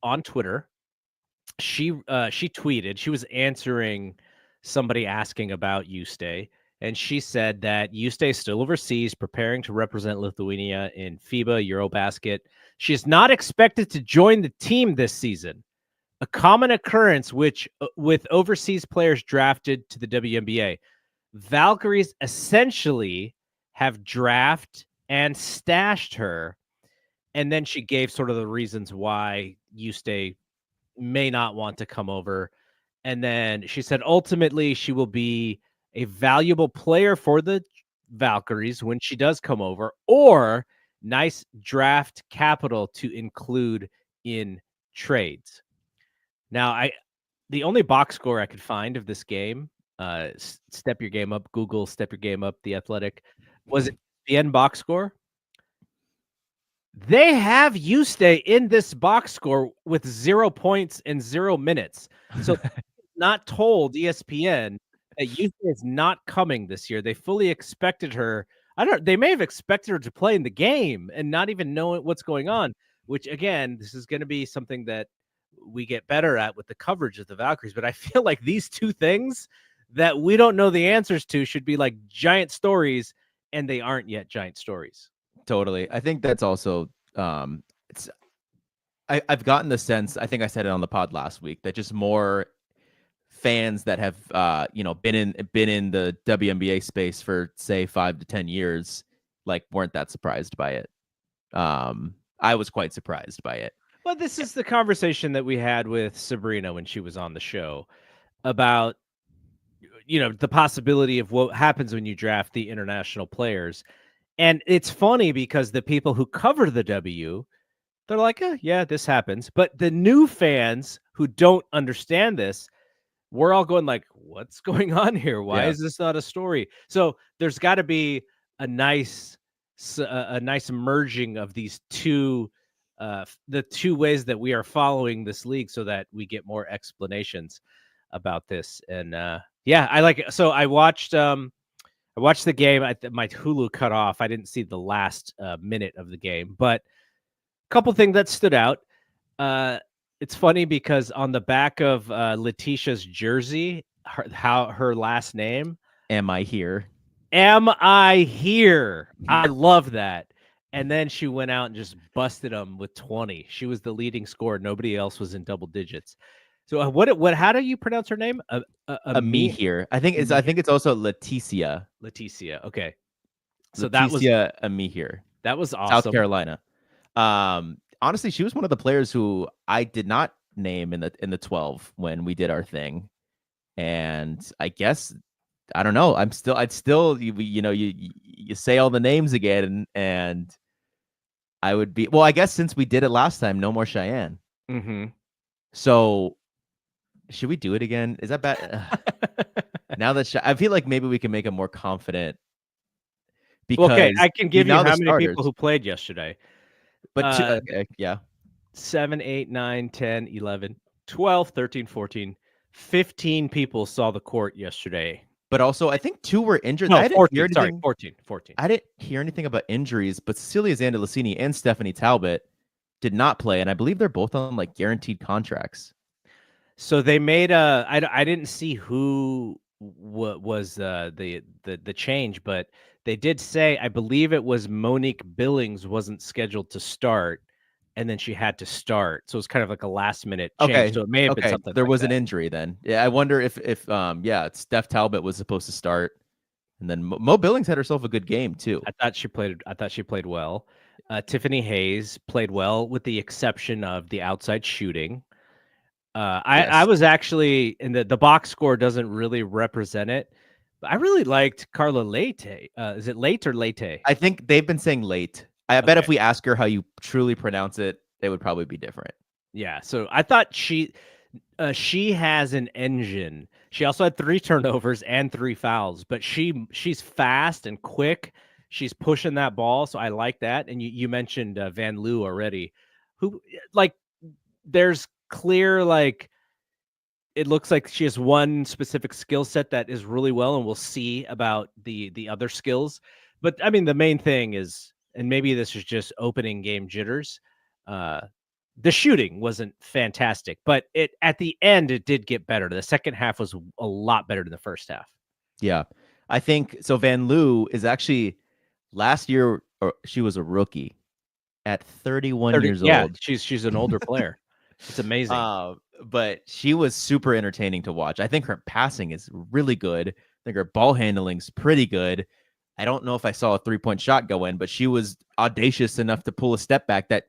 on Twitter, she tweeted, she was answering somebody asking about Yuste, and she said that Yuste is still overseas preparing to represent Lithuania in FIBA Eurobasket. She is not expected to join the team this season, a common occurrence with overseas players drafted to the WNBA. Valkyries essentially have draft and stashed her, and then she gave sort of the reasons why Yuste may not want to come over. And then she said ultimately she will be a valuable player for the Valkyries when she does come over, or nice draft capital to include in trades. Now, the only box score I could find of this game, Step Your Game Up, Google Step Your Game Up, The Athletic, was the end box score. They have Yuste in this box score with 0 points and 0 minutes. So not told ESPN that Yuste is not coming this year. They fully expected her. They may have expected her to play in the game and not even know what's going on, which again, this is going to be something that we get better at with the coverage of the Valkyries. But I feel like these two things that we don't know the answers to should be like giant stories, and they aren't yet giant stories. Totally. I think that's also I've gotten the sense, I think I said it on the pod last week, that just more fans that have been in the WNBA space for say 5 to 10 years like weren't that surprised by it. I was quite surprised by it. Well, this is the conversation that we had with Sabrina when she was on the show about the possibility of what happens when you draft the international players. And it's funny because the people who cover the W, they're like, yeah, this happens. But the new fans who don't understand this, we're all going like, what's going on here? Why is this not a story? So there's got to be a nice merging of these two, the two ways that we are following this league so that we get more explanations about this. And I like it. So I watched the game. My Hulu cut off. I didn't see the last minute of the game, but a couple things that stood out. It's funny because on the back of Letitia's jersey, her last name, Am I Here? Am I Here? I love that. And then she went out and just busted them with 20. She was the leading scorer. Nobody else was in double digits. So what? How do you pronounce her name? Me Here. I think it's also Leticia. Leticia. Okay. So Leticia Amihir. That was awesome. South Carolina. Honestly, she was one of the players who I did not name in the 12 when we did our thing. And I guess I don't know. I'd still you say all the names again and I would be I guess since we did it last time, no more Shyanne. Mm-hmm. So should we do it again? Is that bad? Now that I feel like maybe we can make it more confident. Because I can give you how many people who played yesterday. But 7, 8, 9, 10, 11, 12, 13, 14, 15 people saw the court yesterday. But also, I think 2 were injured. No, 14. Sorry, 14. I didn't hear anything about injuries, but Cecilia Zandalicini and Stephanie Talbot did not play, and I believe they're both on like guaranteed contracts. So they made I didn't see who was the change, but they did say, I believe it was Monique Billings wasn't scheduled to start, and then she had to start. So it's kind of like a last minute change. Okay. So it may have been something. There like was that. an injury then. Yeah, I wonder if Steph Talbot was supposed to start, and then Mo Billings had herself a good game too. I thought she played well. Tiffany Hayes played well, with the exception of the outside shooting. I was actually in the box score doesn't really represent it, but I really liked Carla Leite. Is it Late or Leite? I think they've been saying Late. I bet if we ask her how you truly pronounce it, it would probably be different. Yeah. So I thought she has an engine. She also had 3 turnovers and 3 fouls, but she's fast and quick. She's pushing that ball, so I like that. And you mentioned Van Loo already, who like there's clear it looks like she has one specific skill set that is really well, and we'll see about the other skills. But I mean, the main thing is, and maybe this is just opening game jitters, the shooting wasn't fantastic, but at the end it did get better. The second half was a lot better than the first half. Yeah, I think so. Van Loo is actually last year, or she was a rookie at 31 years old. She's an older player. It's amazing. But she was super entertaining to watch. I think her passing is really good. I think her ball handling's pretty good. I don't know if I saw a 3-point shot go in, but she was audacious enough to pull a step back that,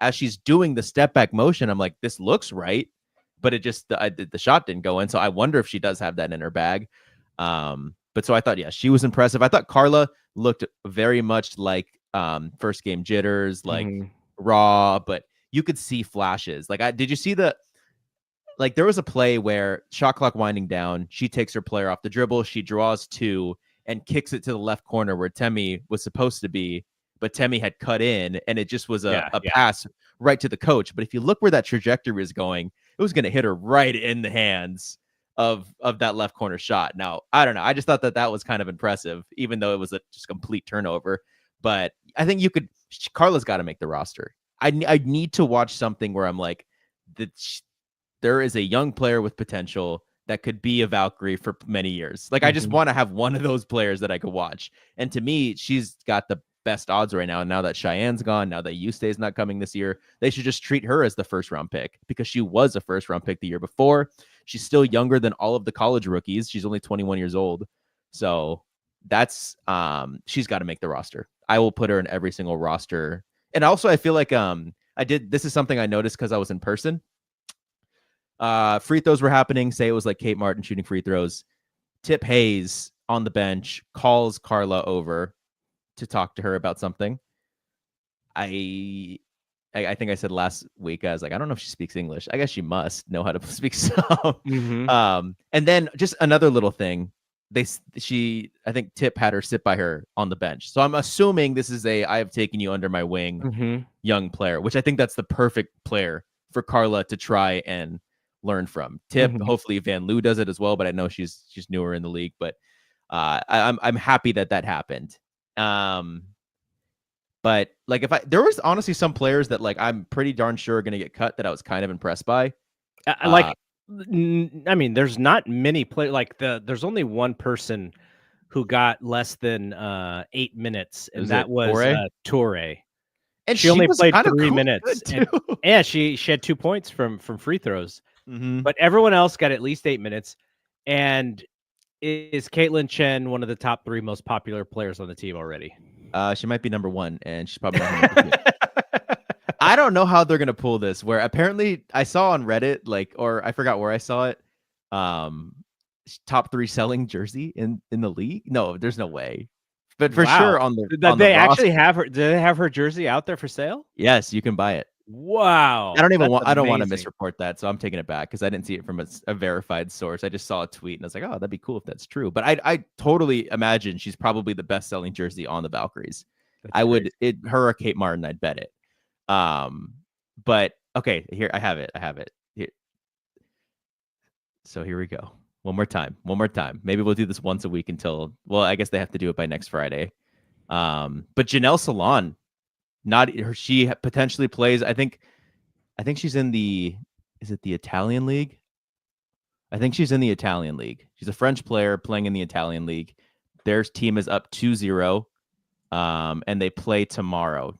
as she's doing the step back motion, I'm like, this looks right, but it just, the shot didn't go in. So I wonder if she does have that in her bag. But so I thought, she was impressive. I thought Carla looked very much like first game jitters, like raw, but you could see flashes. Like, did you see there was a play where shot clock winding down, she takes her player off the dribble, she draws 2 and kicks it to the left corner where Temi was supposed to be, but Temi had cut in, and it just was a pass right to the coach. But if you look where that trajectory is going, it was going to hit her right in the hands of that left corner shot. Now, I don't know. I just thought that was kind of impressive, even though it was a just complete turnover. But I think Carla's got to make the roster. I need to watch something where I'm like, there is a young player with potential that could be a Valkyrie for many years. Like, I just want to have one of those players that I could watch. And to me, she's got the best odds right now. And now that Cheyenne's gone, now that Yuste's not coming this year, they should just treat her as the first round pick, because she was a first round pick the year before. She's still younger than all of the college rookies. She's only 21 years old. So that's she's got to make the roster. I will put her in every single roster. And also, I feel like this is something I noticed because I was in person. Free throws were happening. Say it was like Kate Martin shooting free throws. Tip Hayes on the bench calls Carla over to talk to her about something. I think I said last week, I was like, I don't know if she speaks English. I guess she must know how to speak some. And then just another little thing. I think Tip had her sit by her on the bench. So I'm assuming this is I have taken you under my wing young player, which I think that's the perfect player for Carla to try and learn from. Tip, hopefully Van Loo does it as well, but I know she's newer in the league. But I'm happy that happened. But like, there was honestly some players that like I'm pretty darn sure are going to get cut that I was kind of impressed by. I mean, there's not many players. Like there's only one person who got less than 8 minutes, and that was Toure. And she only played 3 minutes. And she had 2 points from free throws. But everyone else got at least 8 minutes. And is Caitlin Chen one of the top 3 most popular players on the team already? She might be number 1, and she's probably not number 2. I don't know how they're gonna pull this. Where apparently I saw on Reddit, or I forgot where I saw it. Top 3 selling jersey in the league. No, there's no way. But for sure on they actually have her. Do they have her jersey out there for sale? Yes, you can buy it. Wow. I don't want to misreport that, so I'm taking it back because I didn't see it from a verified source. I just saw a tweet and I was like, oh, that'd be cool if that's true. But I totally imagine she's probably the best selling jersey on the Valkyries. Her or Kate Martin, I'd bet it. But okay, here I have it. Here. So here we go. One more time. Maybe we'll do this once a week I guess they have to do it by next Friday. But Janelle Salon, she potentially plays. I think she's in is it the Italian league? I think she's in the Italian league. She's a French player playing in the Italian league. Their team is up 2-0. And they play tomorrow,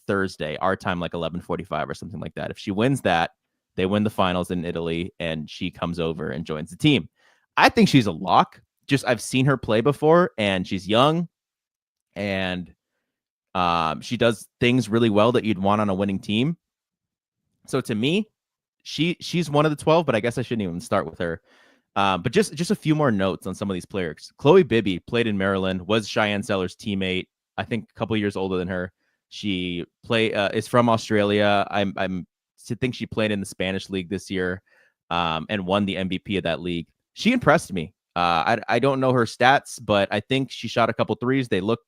Thursday, our time, like 11:45 or something like that. If she wins that, they win the finals in Italy, and she comes over and joins the team. I think she's a lock. I've seen her play before, and she's young, and she does things really well that you'd want on a winning team. So to me, she's one of the 12, but I guess I shouldn't even start with her. But just a few more notes on some of these players. Chloe Bibby played in Maryland, was Shyanne Sellers' teammate, I think a couple years older than her. She is from Australia. I think she played in the Spanish league this year, and won the MVP of that league. She impressed me. I don't know her stats, but I think she shot a couple threes. They looked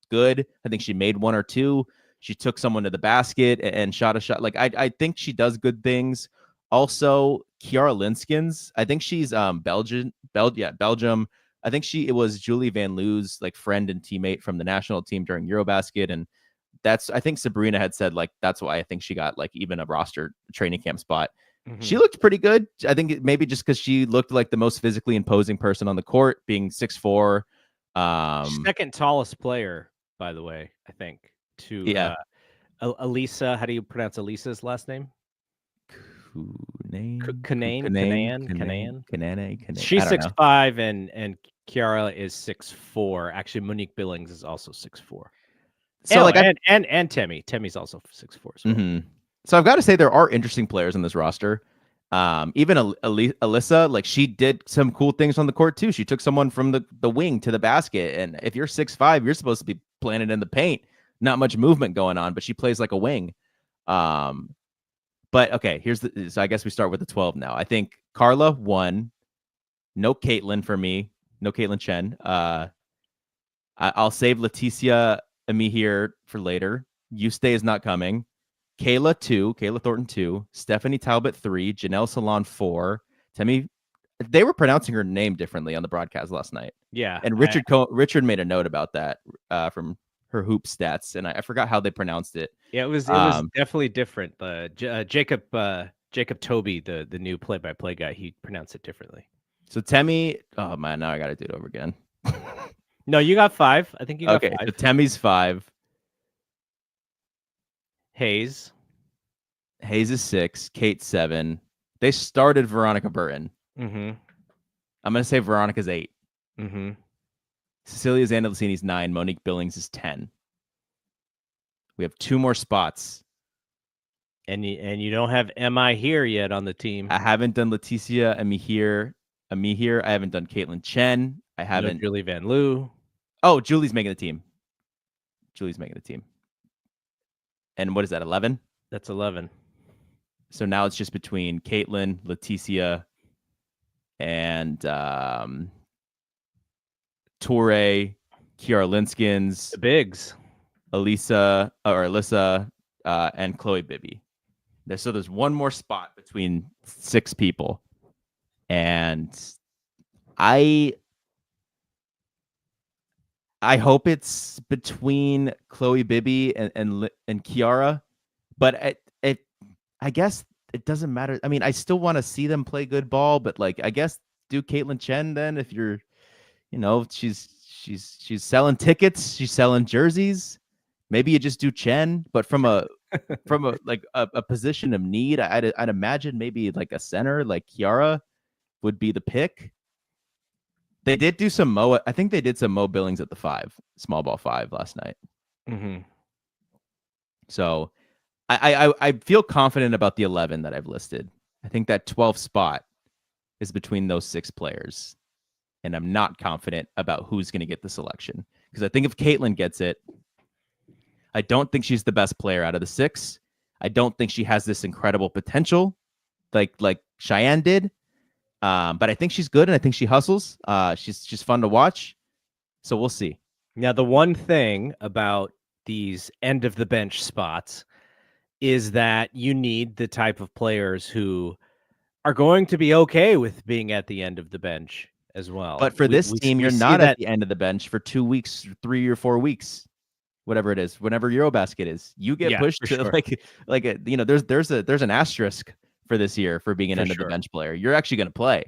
good. I think she made 1 or 2. She took someone to the basket and shot a shot. Like, I think she does good things. Also, Kiara Linskins, I think she's Belgium. I think it was Julie Van Loo's like friend and teammate from the national team during Eurobasket, and I think Sabrina had said like that's why I think she got like even a roster training camp spot. She looked pretty good. I think maybe just because she looked like the most physically imposing person on the court, being 6'4". Second tallest player, by the way, I think. Elisa, how do you pronounce Elisa's last name? Kanane. She's 6'5", and Kiara is 6'4". Actually, Monique Billings is also 6'4". So and Temi's also 6'4" as well. So I've got to say there are interesting players in this roster. Even Alyssa, like she did some cool things on the court too. She took someone from the wing to the basket, and if you're 6'5", you're supposed to be planted in the paint. Not much movement going on, but she plays like a wing. But okay, so I guess we start with the 12 now. I think Carla 1, no Caitlin for me, no Caitlin Chen. I'll save Leticia Amihir for later. Eustace is not coming. Kayla 2, Kayla Thornton 2, Stephanie Talbot 3, Janelle Salon 4, Temi. They were pronouncing her name differently on the broadcast last night. Yeah, and Richard made a note about that from her hoop stats, and I forgot how they pronounced it. Yeah, it was definitely different. Jacob Toby, the new play-by-play guy, he pronounced it differently. So Temi, oh man, now I got to do it over again. No, you got 5. I think you got 5. Okay, so Temi's 5. Hayes is 6. Kate 7. They started Veronica Burton. Mm-hmm. I'm gonna say Veronica's 8. Mm-hmm. Cecilia Zandalicini's 9. Monique Billings is 10. We have 2 more spots. And you don't have MI here yet on the team. I haven't done Leticia Amihir. I haven't done Caitlin Chen. I haven't. Julie Van Loo. Oh, Julie's making the team. And what is that, 11? That's 11. So now it's just between Caitlin, Leticia, and Torre, Kiara Linskins, The bigs. Alyssa, and Chloe Bibby. So there's one more spot between 6 people. And I hope it's between Chloe Bibby and Kiara, but I guess it doesn't matter. I mean, I still want to see them play good ball, but like, I guess do Caitlin Chen then if you're, she's selling tickets, she's selling jerseys. Maybe you just do Chen, but from a position of need, I'd imagine maybe like a center like Kiara would be the pick. They did do some Mo. I think they did some Mo Billings at the 5, small ball 5 last night. Mm-hmm. So I feel confident about the 11 that I've listed. I think that 12th spot is between those 6 players. And I'm not confident about who's going to get the selection. Because I think if Caitlin gets it, I don't think she's the best player out of the 6. I don't think she has this incredible potential like Shyanne did. But I think she's good, and I think she hustles. She's fun to watch. So we'll see. Now, the one thing about these end of the bench spots is that you need the type of players who are going to be okay with being at the end of the bench as well. But for this team, you're not at the end of the bench for 2 weeks, 3 or 4 weeks, whatever it is. Whenever Eurobasket is, you get pushed to sure. There's an asterisk for this year for being an end of the bench player. You're actually going to play.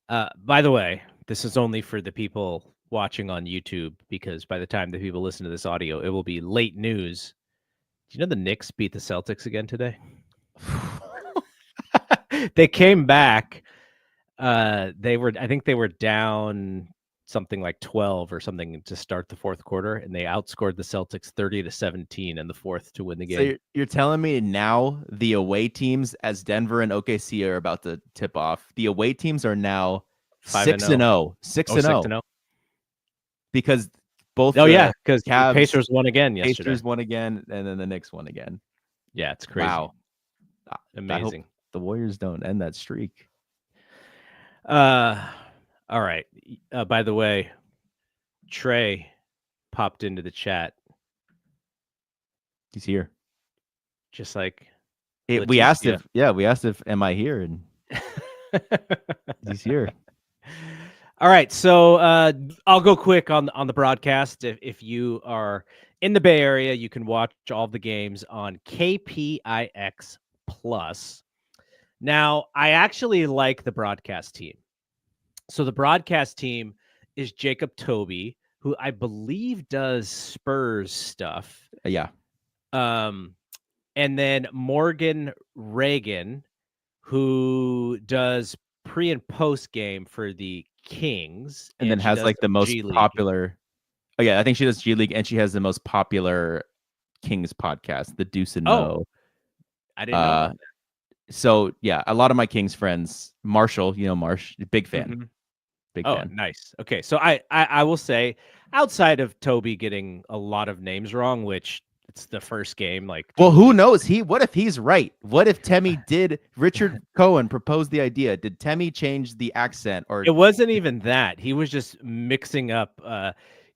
By the way, this is only for the people watching on YouTube, because by the time the people listen to this audio, it will be late news. Do you know the Knicks beat the Celtics again today? They came back. I think they were down something like 12 or something to start the fourth quarter, and they outscored the Celtics 30-17 in the fourth to win the game. So you're telling me now the away teams, as Denver and OKC are about to tip off, the away teams are now 6-0. 6-0. Because both because the Pacers won again yesterday. Pacers won again, and then the Knicks won again. Yeah, it's crazy. Wow. Amazing. The Warriors don't end that streak. All right. By the way, Trey popped into the chat. He's here. Just like we asked if am I here, and he's here. All right, so I'll go quick on the broadcast. If you are in the Bay Area, you can watch all the games on KPIX Plus. Now, I actually like the broadcast team. So the broadcast team is Jacob Toby, who I believe does Spurs stuff. Yeah. And then Morgan Reagan, who does pre and post game for the Kings, and then has like the most popular. Oh yeah, I think she does G League, and she has the most popular Kings podcast, the Deuce and Mo. I didn't know. So yeah, a lot of my Kings friends, Marshall, Marsh, big fan. Mm-hmm. Big fan. Nice. Okay, so I will say, outside of Toby getting a lot of names wrong, which it's the first game. Like, well, who knows? What if he's right? What if Temmie did? Richard Cohen proposed the idea. Did Temmie change the accent, or it wasn't even that. He was just mixing up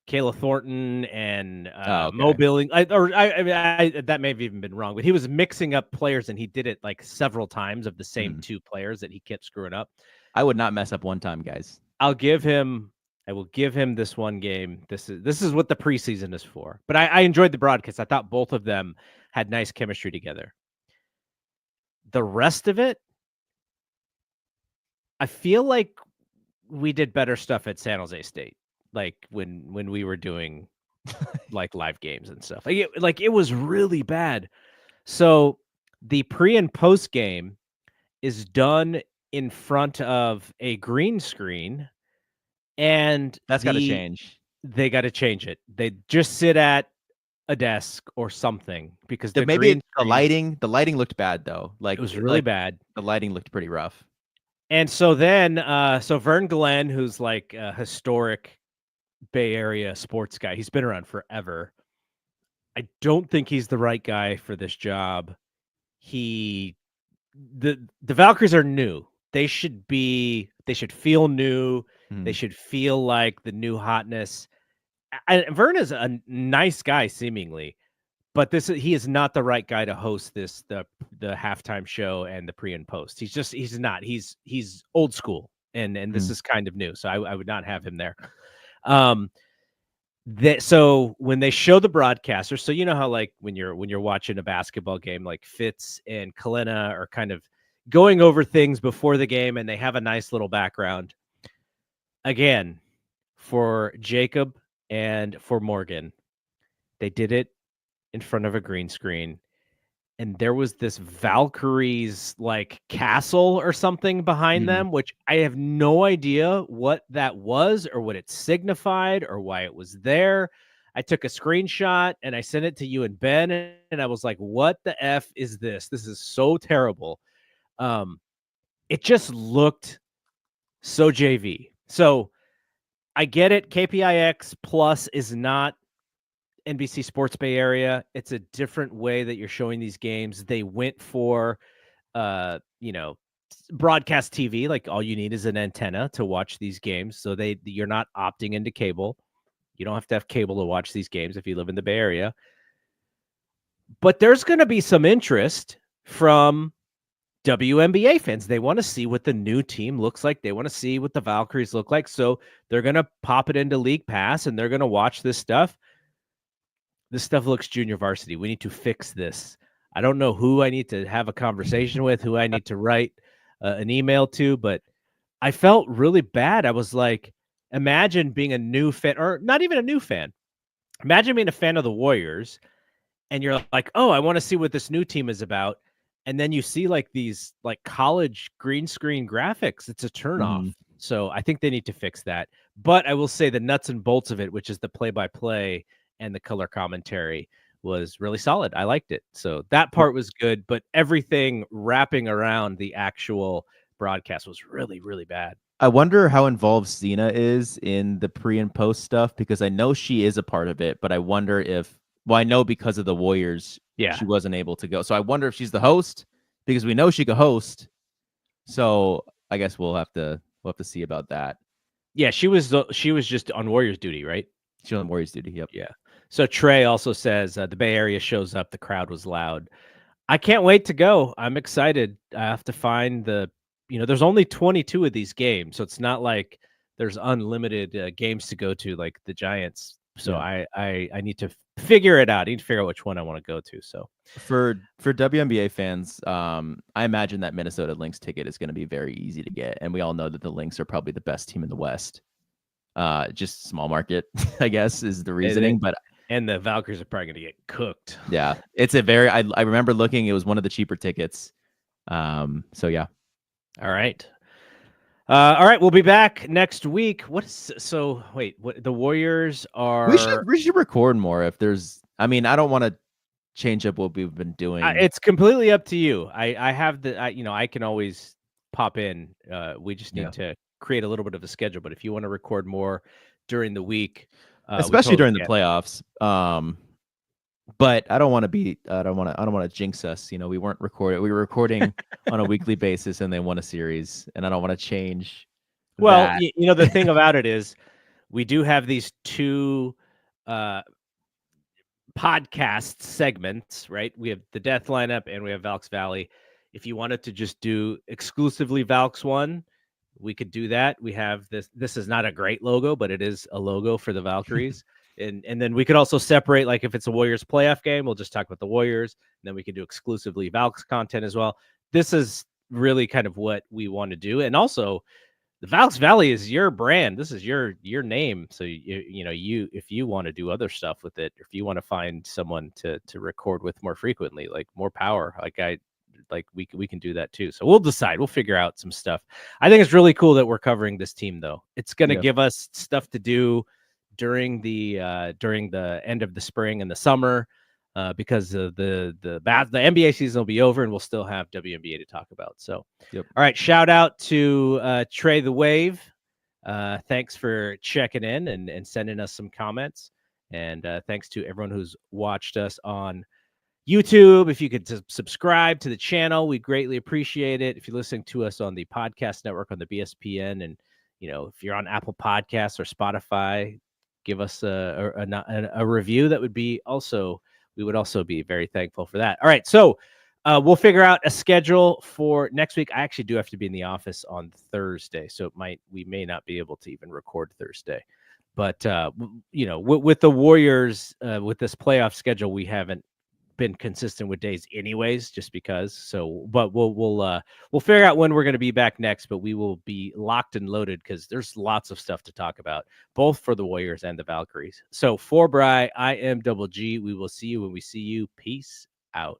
Kayla Thornton and Mo Billing. That may have even been wrong, but he was mixing up players, and he did it like several times of the same two players that he kept screwing up. I would not mess up one time, guys. I will give him this one game. This is what the preseason is for. But I enjoyed the broadcast. I thought both of them had nice chemistry together. The rest of it, I feel like we did better stuff at San Jose State, like when we were doing like live games and stuff. Like it was really bad. So the pre and post game is done in front of a green screen, and that's got to change. They got to change it. They just sit at a desk or something, because the lighting looked bad though. Like it was really bad. The lighting looked pretty rough. And so then, so Vern Glenn, who's like a historic Bay Area sports guy, he's been around forever. I don't think he's the right guy for this job. The Valkyries are new. They should feel new. They should feel like the new hotness. And Vern is a nice guy, seemingly, but he is not the right guy to host the halftime show and the pre and post. He's not. He's old school, and this is kind of new. So I would not have him there. So when they show the broadcaster, so you know how like when you're watching a basketball game, like Fitz and Kalina are kind of going over things before the game, and they have a nice little background. Again, for Jacob and for Morgan, they did it in front of a green screen, and there was this Valkyries like castle or something behind them, which I have no idea what that was or what it signified or why it was there. I took a screenshot and I sent it to you and Ben, and I was like, what the F is this? This is so terrible. It just looked so JV. So I get it. KPIX Plus is not NBC Sports Bay Area. It's a different way that you're showing these games. They went for, broadcast TV. Like all you need is an antenna to watch these games. So you're not opting into cable. You don't have to have cable to watch these games if you live in the Bay Area. But there's going to be some interest from WNBA fans. They want to see what the new team looks like. They want to see what the Valkyries look like. So they're going to pop it into League Pass and they're going to watch this stuff. This stuff looks junior varsity. We need to fix this. I don't know who I need to have a conversation with, who I need to write an email to, but I felt really bad. I was like, imagine being a new fan, or not even a new fan. Imagine being a fan of the Warriors, and you're like, oh, I want to see what this new team is about. And then you see like these like college green screen graphics. It's a turnoff. So I think they need to fix that. But I will say the nuts and bolts of it, which is the play-by-play and the color commentary, was really solid. I liked it. So that part was good, but everything wrapping around the actual broadcast was really, really bad. I wonder how involved Cena is in the pre and post stuff, because I know she is a part of it, but I wonder if, well, I know because of the Warriors, she wasn't able to go. So I wonder if she's the host, because we know she could host. So I guess we'll have to see about that. Yeah, she was just on Warriors duty, right? She was on Warriors duty. Yep. Yeah. So Trey also says the Bay Area shows up. The crowd was loud. I can't wait to go. I'm excited. I have to find there's only 22 of these games, so it's not like there's unlimited games to go to like the Giants. So I need to figure it out. I need to figure out which one I want to go to. So for WNBA fans, I imagine that Minnesota Lynx ticket is going to be very easy to get, and we all know that the Lynx are probably the best team in the West. Just small market, I guess, is the reasoning. And the Valkyries are probably going to get cooked. Yeah, it's a very. I remember looking; it was one of the cheaper tickets. So yeah. All right. All right. We'll be back next week. What the Warriors are. We should record more if there's. I mean, I don't want to change up what we've been doing. It's completely up to you. I have I can always pop in. We just need to create a little bit of a schedule. But if you want to record more during the week, especially during the playoffs, But I don't want to be. I don't want to jinx us. We weren't recording. We were recording on a weekly basis, and they won a series, and I don't want to change Well, that. the thing about it is we do have these two podcast segments, right? We have the Death Lineup and we have Valks Valley. If you wanted to just do exclusively Valks 1, we could do that. We have this. This is not a great logo, but it is a logo for the Valkyries. And then we could also separate, like if it's a Warriors playoff game, we'll just talk about the Warriors. And then we can do exclusively Valks content as well. This is really kind of what we want to do. And also, the Valks Valley is your brand. This is your name. So you if you want to do other stuff with it, if you want to find someone to record with more frequently, like more power, we can do that too. So we'll decide. We'll figure out some stuff. I think it's really cool that we're covering this team, though. It's going to give us stuff to do during the end of the spring and the summer. Because the NBA season will be over and we'll still have WNBA to talk about. So, All right. Shout out to Trey the Wave. Thanks for checking in and sending us some comments. And thanks to everyone who's watched us on YouTube. If you could subscribe to the channel, we greatly appreciate it. If you're listening to us on the podcast network on the BSPN, and if you're on Apple Podcasts or Spotify, give us a review. That would be also. We would also be very thankful for that. All right, so we'll figure out a schedule for next week. I actually do have to be in the office on Thursday, so we may not be able to even record Thursday. But with the Warriors, with this playoff schedule, we haven't been consistent with days, anyways, just because. So, but we'll figure out when we're going to be back next. But we will be locked and loaded because there's lots of stuff to talk about, both for the Warriors and the Valkyries. So for Bri, I am Double G. We will see you when we see you. Peace out.